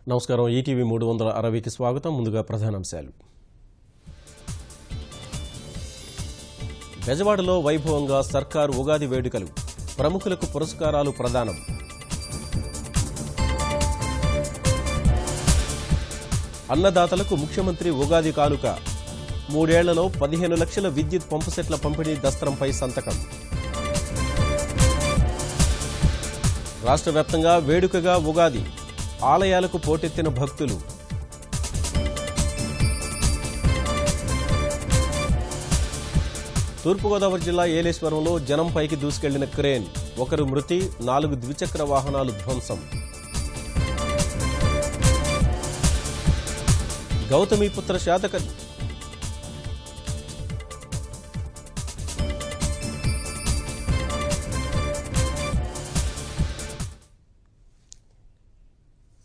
నమస్కారం. ఈటీవీ 360కి స్వాగతం. ముందుగా ప్రధానాంశాలు. బెజవాడలో వైభవంగా సర్కారు ఉగాది వేడుకలు, ప్రముఖులకు పురస్కారాలు ప్రదానం. అన్నదాతలకు ముఖ్యమంత్రి ఉగాది కానుక, 3 ఏళ్లలో 15 లక్షల విద్యుత్ పంపు సెట్ల పంపిణీ దస్త్రంపై సంతకం. రాష్ట్ర వ్యాప్తంగా వేడుకగా ఉగాది, ఆలయాలకు పోటెత్తిన భక్తులు. తూర్పుగోదావరి జిల్లా ఏలేశ్వరంలో జనం పైకి దూసుకెళ్లిన క్రేన్, 1 మృతి, 4 ద్విచక్ర వాహనాలు ధ్వంసం. గౌతమిపుత్ర శాతకర్ణి